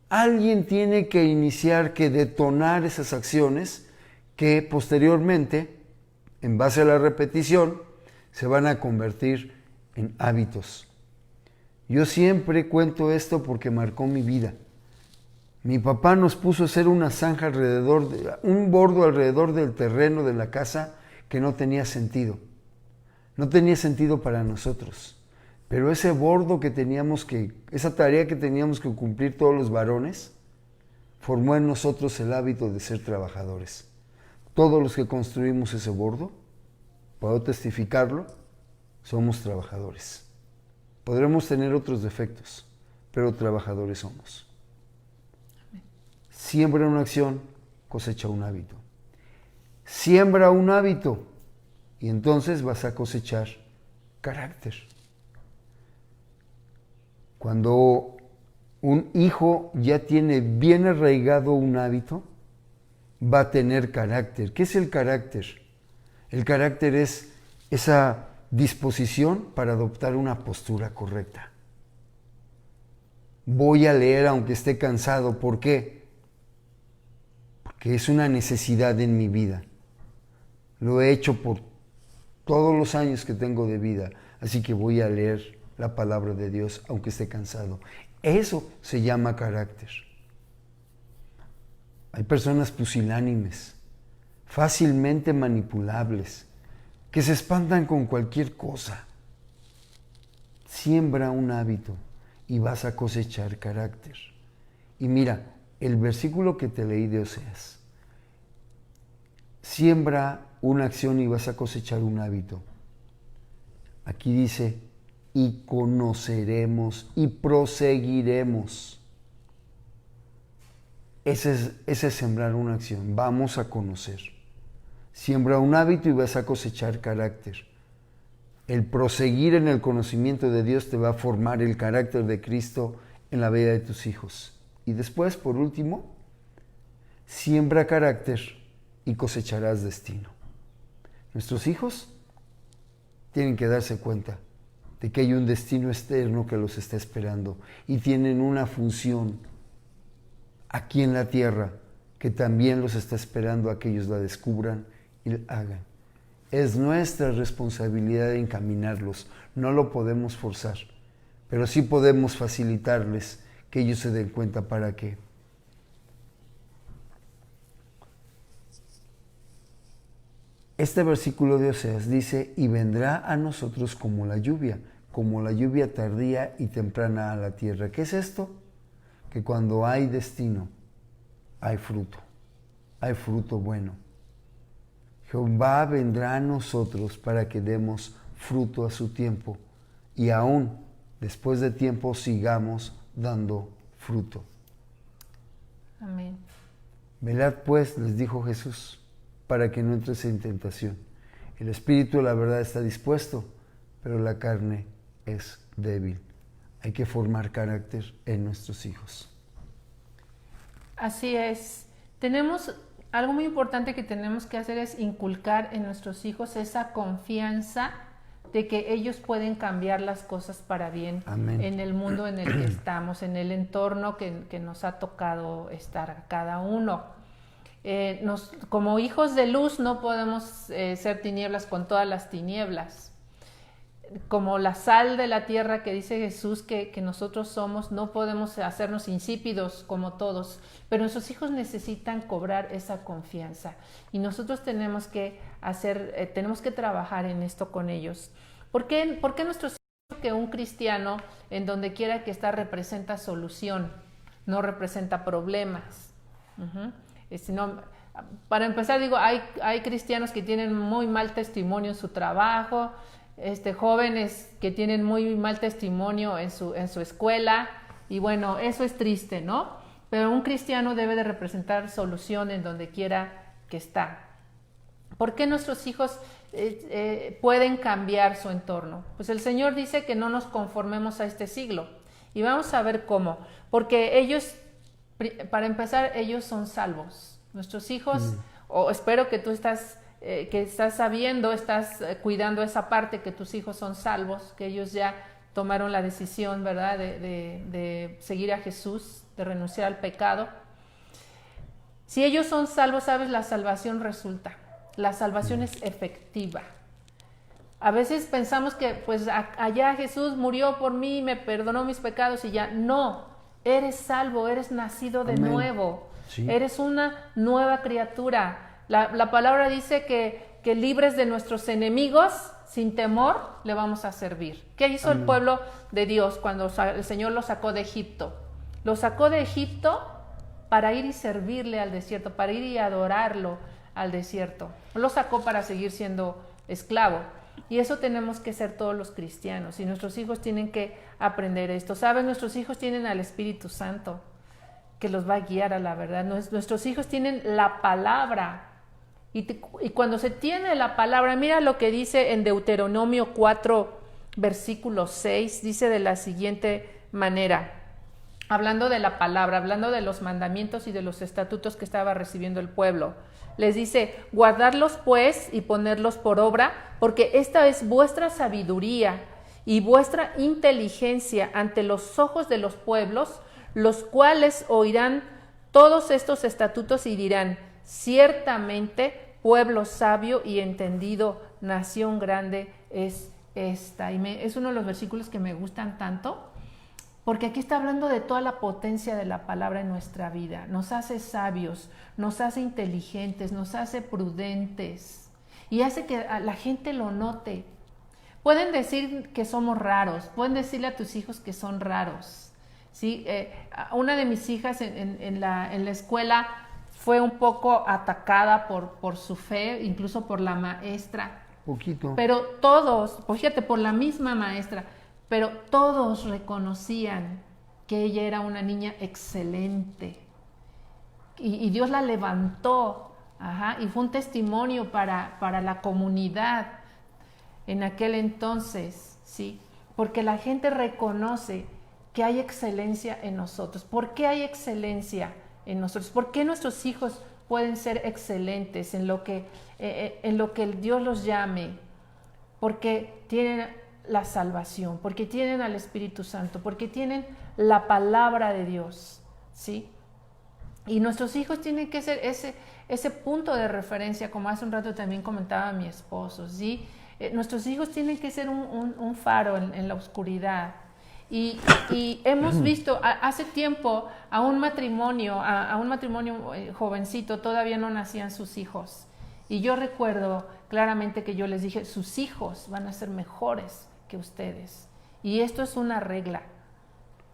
Alguien tiene que iniciar, que detonar esas acciones que posteriormente, en base a la repetición, se van a convertir en hábitos. Yo siempre cuento esto porque marcó mi vida. Mi papá nos puso a hacer una zanja un bordo alrededor del terreno de la casa que no tenía sentido. No tenía sentido para nosotros. Pero ese bordo esa tarea que teníamos que cumplir todos los varones, formó en nosotros el hábito de ser trabajadores. Todos los que construimos ese bordo, puedo testificarlo, somos trabajadores. Podremos tener otros defectos, pero trabajadores somos. Siembra una acción, cosecha un hábito. Siembra un hábito y entonces vas a cosechar carácter. Cuando un hijo ya tiene bien arraigado un hábito, va a tener carácter. ¿Qué es el carácter? El carácter es esa disposición para adoptar una postura correcta. Voy a leer aunque esté cansado. ¿Por qué? Porque es una necesidad en mi vida. Lo he hecho por todos los años que tengo de vida, así que voy a leer la palabra de Dios aunque esté cansado. Eso se llama carácter. Hay personas pusilánimes, fácilmente manipulables, que se espantan con cualquier cosa. Siembra un hábito y vas a cosechar carácter. Y mira, el versículo que te leí de Oseas. Siembra una acción y vas a cosechar un hábito. Aquí dice, y conoceremos y proseguiremos. Ese es sembrar una acción. Vamos a conocer. Siembra un hábito y vas a cosechar carácter. El proseguir en el conocimiento de Dios te va a formar el carácter de Cristo en la vida de tus hijos. Y después, por último, siembra carácter y cosecharás destino. Nuestros hijos tienen que darse cuenta de que hay un destino externo que los está esperando y tienen una función aquí en la tierra que también los está esperando a que ellos la descubran y la hagan. Es nuestra responsabilidad encaminarlos, no lo podemos forzar, pero sí podemos facilitarles que ellos se den cuenta para qué. Este versículo de Oseas dice, y vendrá a nosotros como la lluvia tardía y temprana a la tierra. ¿Qué es esto? Que cuando hay destino, hay fruto bueno. Jehová vendrá a nosotros para que demos fruto a su tiempo y aún después de tiempo sigamos dando fruto. Amén. Velad pues, les dijo Jesús, para que no entres en tentación. El espíritu, la verdad, está dispuesto, pero la carne es débil. Hay que formar carácter en nuestros hijos. Así es. Algo muy importante que tenemos que hacer es inculcar en nuestros hijos esa confianza de que ellos pueden cambiar las cosas para bien. Amén. En el mundo en el que estamos, en el entorno que nos ha tocado estar a cada uno. Como hijos de luz no podemos ser tinieblas con todas las tinieblas. Como la sal de la tierra que dice Jesús que nosotros somos, no podemos hacernos insípidos como todos, pero nuestros hijos necesitan cobrar esa confianza y nosotros tenemos que trabajar en esto con ellos. ¿Por qué nuestros hijos, que un cristiano en donde quiera que está representa solución, no representa problemas? Para empezar, digo, hay cristianos que tienen muy mal testimonio en su trabajo, jóvenes que tienen muy mal testimonio en su escuela, y bueno, eso es triste, ¿no? Pero un cristiano debe de representar solución en donde quiera que está. ¿Por qué nuestros hijos pueden cambiar su entorno? Pues el Señor dice que no nos conformemos a este siglo, y vamos a ver cómo. Porque ellos, para empezar, ellos son salvos. Nuestros hijos, o espero que tú estás sabiendo, cuidando esa parte, que tus hijos son salvos, que ellos ya tomaron la decisión, ¿verdad?, de seguir a Jesús, de renunciar al pecado. Si ellos son salvos, sabes, la salvación resulta. La salvación es efectiva. A veces pensamos que pues allá Jesús murió por mí, me perdonó mis pecados y ya. No, eres salvo, eres nacido de nuevo. Sí. Eres una nueva criatura. La palabra dice que libres de nuestros enemigos, sin temor, le vamos a servir. ¿Qué hizo el pueblo de Dios cuando el Señor lo sacó de Egipto? Lo sacó de Egipto para ir y servirle al desierto, para ir y adorarlo al desierto. Lo sacó para seguir siendo esclavo. Y eso tenemos que ser todos los cristianos. Y nuestros hijos tienen que aprender esto. ¿Saben? Nuestros hijos tienen al Espíritu Santo, que los va a guiar a la verdad. Nuestros hijos tienen la palabra. Y cuando se tiene la palabra, mira lo que dice en Deuteronomio 4, versículo 6, dice de la siguiente manera, hablando de la palabra, hablando de los mandamientos y de los estatutos que estaba recibiendo el pueblo. Les dice, guardadlos pues y ponerlos por obra, porque esta es vuestra sabiduría y vuestra inteligencia ante los ojos de los pueblos, los cuales oirán todos estos estatutos y dirán, ciertamente, pueblo sabio y entendido, nación grande es esta. Es uno de los versículos que me gustan tanto, porque aquí está hablando de toda la potencia de la palabra en nuestra vida. Nos hace sabios, nos hace inteligentes, nos hace prudentes y hace que la gente lo note. Pueden decir que somos raros, pueden decirle a tus hijos que son raros. ¿Sí? Una de mis hijas en la escuela fue un poco atacada por su fe, incluso por la maestra. Poquito. Pero todos, fíjate, por la misma maestra, pero todos reconocían que ella era una niña excelente. Y Dios la levantó, y fue un testimonio para la comunidad en aquel entonces, ¿sí? Porque la gente reconoce que hay excelencia en nosotros. ¿Por qué hay excelencia en nosotros? ¿Por qué nuestros hijos pueden ser excelentes en lo que Dios los llame? Porque tienen la salvación, porque tienen al Espíritu Santo, porque tienen la palabra de Dios, ¿sí? Y nuestros hijos tienen que ser ese punto de referencia, como hace un rato también comentaba mi esposo, ¿sí? Nuestros hijos tienen que ser un faro en la oscuridad. Y hemos visto hace tiempo a un matrimonio jovencito, todavía no nacían sus hijos. Y yo recuerdo claramente que yo les dije, sus hijos van a ser mejores que ustedes. Y esto es una regla.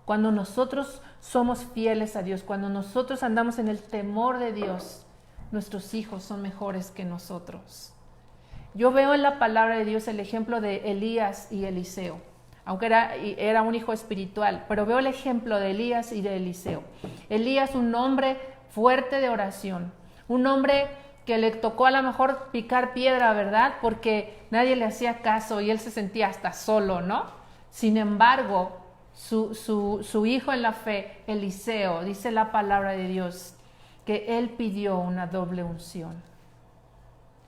Cuando nosotros somos fieles a Dios, cuando nosotros andamos en el temor de Dios, nuestros hijos son mejores que nosotros. Yo veo en la palabra de Dios el ejemplo de Elías y Eliseo. Aunque era un hijo espiritual, pero veo el ejemplo de Elías y de Eliseo. Elías, un hombre fuerte de oración, un hombre que le tocó a lo mejor picar piedra, ¿verdad? Porque nadie le hacía caso y él se sentía hasta solo, ¿no? Sin embargo, su hijo en la fe, Eliseo, dice la palabra de Dios, que él pidió una doble unción.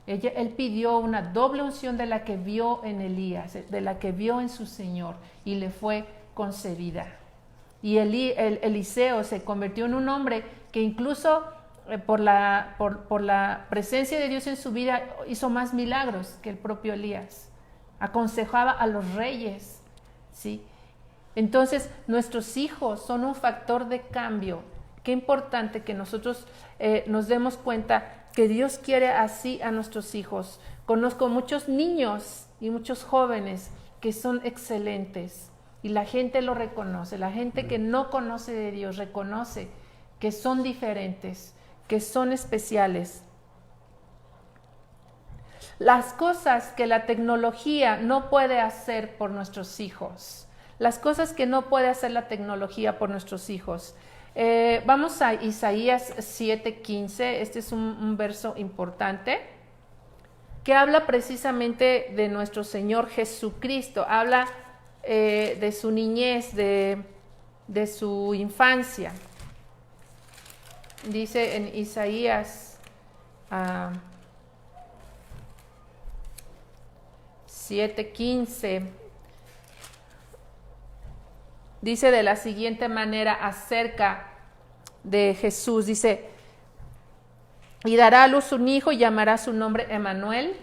Él pidió una doble unción de la que vio en Elías, de la que vio en su Señor, y le fue concedida. Y Eliseo se convirtió en un hombre que incluso por la presencia de Dios en su vida hizo más milagros que el propio Elías. Aconsejaba a los reyes, ¿sí? Entonces, nuestros hijos son un factor de cambio. Qué importante que nosotros nos demos cuenta que Dios quiere así a nuestros hijos. Conozco muchos niños y muchos jóvenes que son excelentes y la gente lo reconoce. La gente que no conoce de Dios reconoce que son diferentes, que son especiales. Las cosas que la tecnología no puede hacer por nuestros hijos. Las cosas que no puede hacer la tecnología por nuestros hijos. Vamos a Isaías 7:15. Este es un verso importante que habla precisamente de nuestro Señor Jesucristo. Habla de su niñez, de su infancia. Dice en Isaías 7:15, dice de la siguiente manera acerca de Jesús, dice, y dará a luz un hijo y llamará su nombre Emmanuel,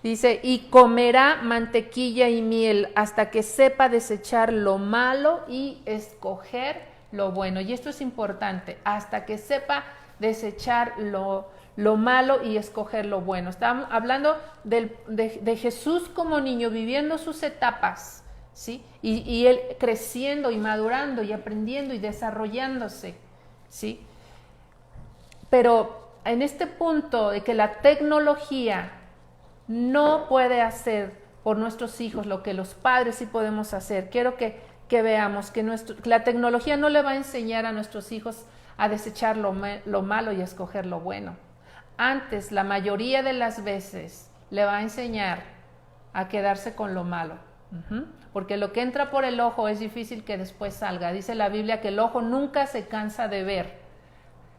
dice, y comerá mantequilla y miel hasta que sepa desechar lo malo y escoger lo bueno. Y esto es importante, hasta que sepa desechar lo malo y escoger lo bueno. Estamos hablando de Jesús como niño viviendo sus etapas, ¿sí? Y él creciendo y madurando y aprendiendo y desarrollándose, ¿sí? Pero en este punto de que la tecnología no puede hacer por nuestros hijos lo que los padres sí podemos hacer, quiero que veamos que la tecnología no le va a enseñar a nuestros hijos a desechar lo malo y a escoger lo bueno. Antes, la mayoría de las veces, le va a enseñar a quedarse con lo malo. Porque lo que entra por el ojo es difícil que después salga. Dice la Biblia que el ojo nunca se cansa de ver,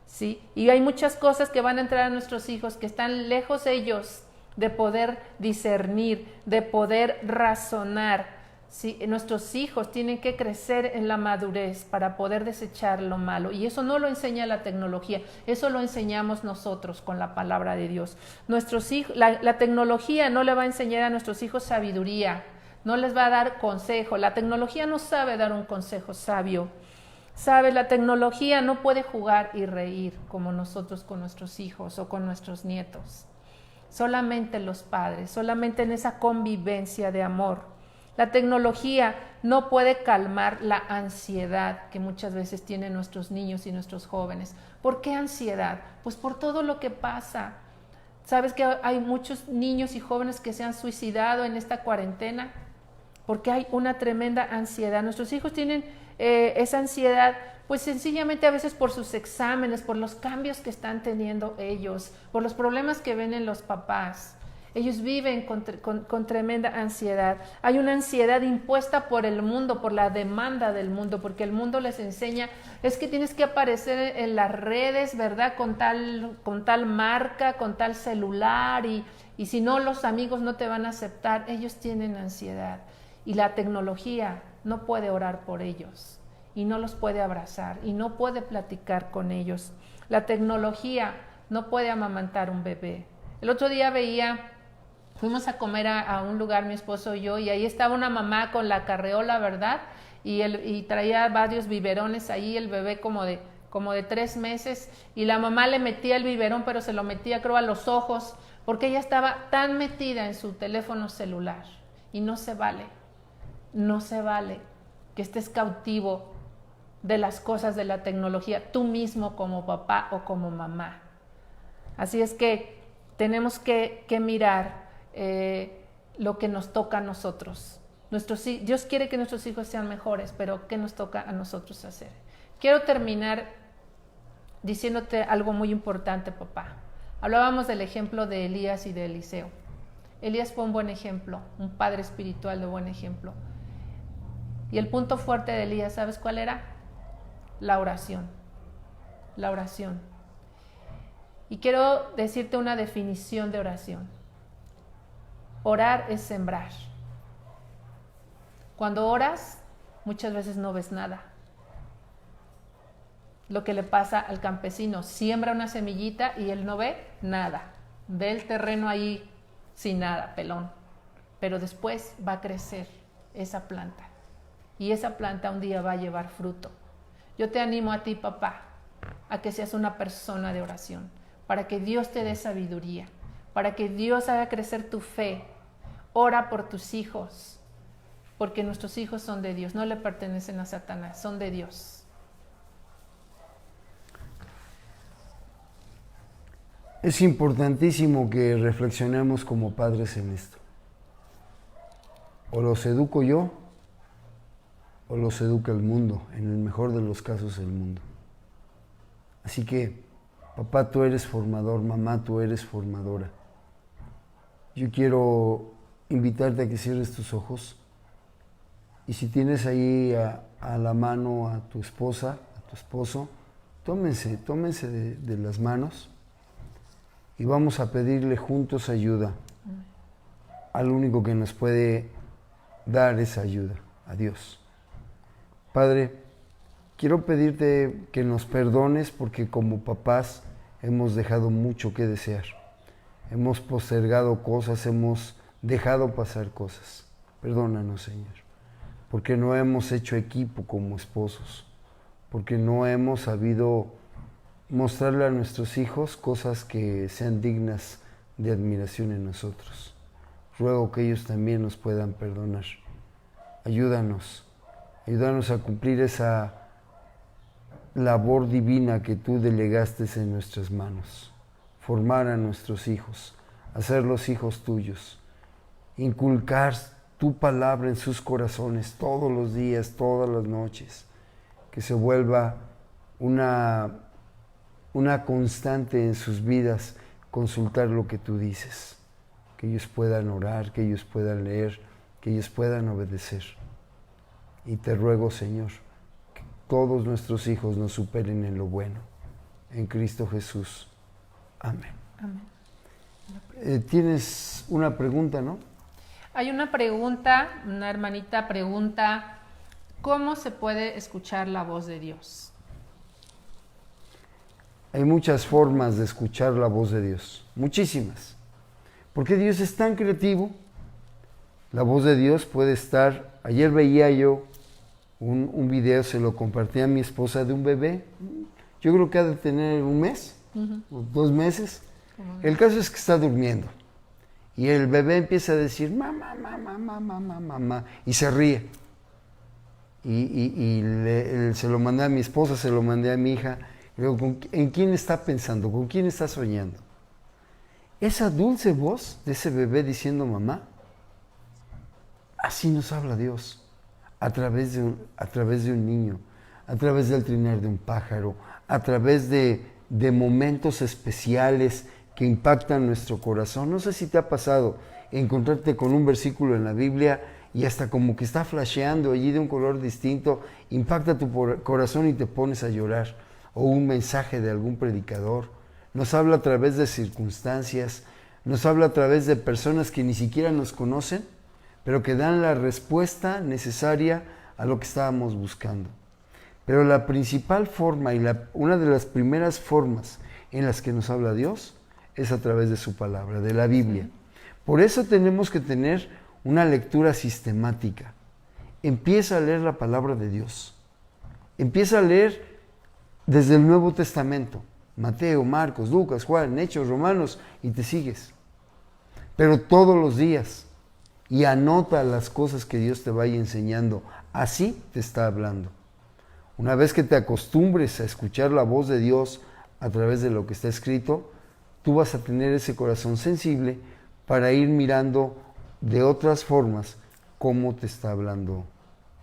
¿sí? Y hay muchas cosas que van a entrar a nuestros hijos que están lejos ellos de poder discernir, de poder razonar, ¿sí? Nuestros hijos tienen que crecer en la madurez para poder desechar lo malo. Y eso no lo enseña la tecnología, eso lo enseñamos nosotros con la palabra de Dios. Nuestros hijos, la tecnología no le va a enseñar a nuestros hijos sabiduría, no les va a dar consejo. La tecnología no sabe dar un consejo sabio. ¿Sabes? La tecnología no puede jugar y reír como nosotros con nuestros hijos o con nuestros nietos. Solamente los padres, solamente en esa convivencia de amor. La tecnología no puede calmar la ansiedad que muchas veces tienen nuestros niños y nuestros jóvenes. ¿Por qué ansiedad? Pues por todo lo que pasa. ¿Sabes que hay muchos niños y jóvenes que se han suicidado en esta cuarentena? Porque hay una tremenda ansiedad. Nuestros hijos tienen esa ansiedad, pues sencillamente a veces por sus exámenes, por los cambios que están teniendo ellos, por los problemas que ven en los papás. Ellos viven con tremenda ansiedad. Hay una ansiedad impuesta por el mundo, por la demanda del mundo, porque el mundo les enseña, es que tienes que aparecer en las redes, ¿verdad? Con tal marca, con tal celular, y si no, los amigos no te van a aceptar. Ellos tienen ansiedad. Y la tecnología no puede orar por ellos, y no los puede abrazar, y no puede platicar con ellos. La tecnología no puede amamantar un bebé. El otro día fuimos a comer a un lugar, mi esposo y yo, y ahí estaba una mamá con la carreola, ¿verdad? Y traía varios biberones ahí, el bebé como de 3 meses, y la mamá le metía el biberón, pero se lo metía, creo, a los ojos, porque ella estaba tan metida en su teléfono celular. Y no se vale que estés cautivo de las cosas de la tecnología, tú mismo como papá o como mamá. Así es que tenemos que mirar lo que nos toca a nosotros. Dios quiere que nuestros hijos sean mejores, pero ¿qué nos toca a nosotros hacer? Quiero terminar diciéndote algo muy importante, papá. Hablábamos del ejemplo de Elías y de Eliseo. Elías fue un buen ejemplo, un padre espiritual de buen ejemplo. Y el punto fuerte de Elías, ¿sabes cuál era? La oración. La oración. Y quiero decirte una definición de oración. Orar es sembrar. Cuando oras, muchas veces no ves nada. Lo que le pasa al campesino, siembra una semillita y él no ve nada. Ve el terreno ahí sin nada, pelón. Pero después va a crecer esa planta. Y esa planta un día va a llevar fruto. Yo te animo a ti, papá, a que seas una persona de oración, para que Dios te dé sabiduría, para que Dios haga crecer tu fe. Ora por tus hijos, porque nuestros hijos son de Dios, no le pertenecen a Satanás, son de Dios. Es importantísimo que reflexionemos como padres en esto. O los educo yo, o los educa el mundo, en el mejor de los casos el mundo. Así que, papá, tú eres formador, mamá, tú eres formadora. Yo quiero invitarte a que cierres tus ojos y si tienes ahí a la mano a tu esposa, a tu esposo, tómense de las manos y vamos a pedirle juntos ayuda al único que nos puede dar esa ayuda, a Dios. Padre, quiero pedirte que nos perdones porque como papás hemos dejado mucho que desear. Hemos postergado cosas, hemos dejado pasar cosas. Perdónanos, Señor, porque no hemos hecho equipo como esposos, porque no hemos sabido mostrarle a nuestros hijos cosas que sean dignas de admiración en nosotros. Ruego que ellos también nos puedan perdonar. Ayúdanos a cumplir esa labor divina que tú delegaste en nuestras manos. Formar a nuestros hijos, hacerlos hijos tuyos, inculcar tu palabra en sus corazones todos los días, todas las noches, que se vuelva una constante en sus vidas, consultar lo que tú dices, que ellos puedan orar, que ellos puedan leer, que ellos puedan obedecer. Y te ruego, Señor, que todos nuestros hijos nos superen en lo bueno, en Cristo Jesús. Amén. Amén. Tienes una pregunta, ¿no? Hay una pregunta, una hermanita pregunta, ¿cómo se puede escuchar la voz de Dios? Hay muchas formas de escuchar la voz de Dios, muchísimas. Porque Dios es tan creativo. La voz de Dios puede estar, ayer veía yo un video, se lo compartí a mi esposa de un bebé, yo creo que ha de tener un mes, o 2 meses. El caso es que está durmiendo y el bebé empieza a decir mamá, mamá, mamá, mamá, mamá, y se ríe. Se lo mandé a mi esposa, se lo mandé a mi hija. Y luego, ¿en quién está pensando? ¿Con quién está soñando? Esa dulce voz de ese bebé diciendo mamá, así nos habla Dios, a través de un niño, a través del trinar de un pájaro, a través de momentos especiales que impactan nuestro corazón. No sé si te ha pasado encontrarte con un versículo en la Biblia y hasta como que está flasheando allí de un color distinto, impacta tu corazón y te pones a llorar. O un mensaje de algún predicador. Nos habla a través de circunstancias, nos habla a través de personas que ni siquiera nos conocen, pero que dan la respuesta necesaria a lo que estábamos buscando. Pero la principal forma y una de las primeras formas en las que nos habla Dios es a través de su palabra, de la Biblia. Por eso tenemos que tener una lectura sistemática. Empieza a leer la palabra de Dios. Empieza a leer desde el Nuevo Testamento, Mateo, Marcos, Lucas, Juan, Hechos, Romanos, y te sigues. Pero todos los días, y anota las cosas que Dios te vaya enseñando. Así te está hablando. Una vez que te acostumbres a escuchar la voz de Dios a través de lo que está escrito, tú vas a tener ese corazón sensible para ir mirando de otras formas cómo te está hablando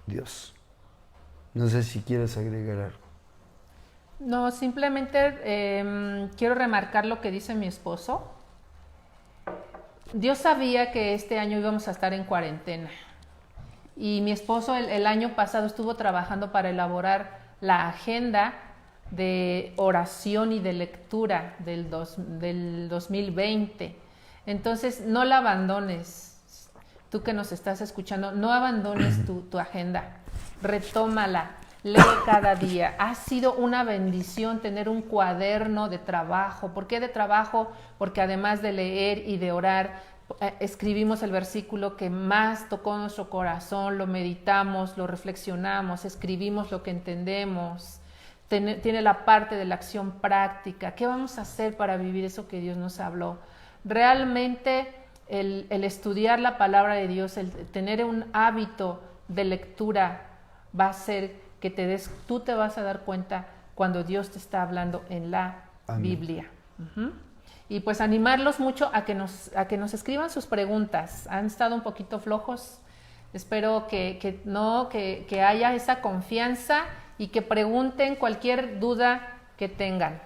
Dios. No sé si quieres agregar algo. No, simplemente quiero remarcar lo que dice mi esposo. Dios sabía que este año íbamos a estar en cuarentena Y mi esposo el año pasado estuvo trabajando para elaborar la agenda de oración y de lectura del 2020. Entonces, no la abandones. Tú que nos estás escuchando, no abandones tu agenda. Retómala. Lee cada día. Ha sido una bendición tener un cuaderno de trabajo. ¿Por qué de trabajo? Porque además de leer y de orar, escribimos el versículo que más tocó nuestro corazón, lo meditamos, lo reflexionamos, escribimos lo que entendemos. Tiene la parte de la acción práctica. ¿Qué vamos a hacer para vivir eso que Dios nos habló? Realmente el estudiar la palabra de Dios, el tener un hábito de lectura va a ser que tú te vas a dar cuenta cuando Dios te está hablando en la Amén. Biblia. Y pues animarlos mucho a que nos escriban sus preguntas. Han estado un poquito flojos. Espero que haya esa confianza y que pregunten cualquier duda que tengan.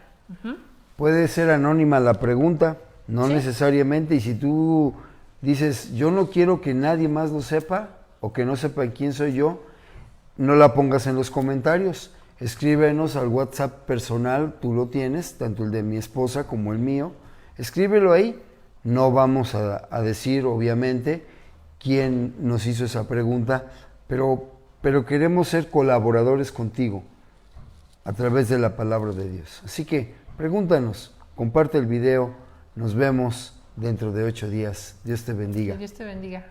Puede ser anónima la pregunta, no ¿Sí? necesariamente, y si tú dices, yo no quiero que nadie más lo sepa, o que no sepa quién soy yo, no la pongas en los comentarios, escríbenos al WhatsApp personal, tú lo tienes, tanto el de mi esposa como el mío, escríbelo ahí, no vamos a decir obviamente quién nos hizo esa pregunta, pero queremos ser colaboradores contigo a través de la palabra de Dios. Así que pregúntanos, comparte el video, nos vemos dentro de 8 días. Dios te bendiga. Que Dios te bendiga.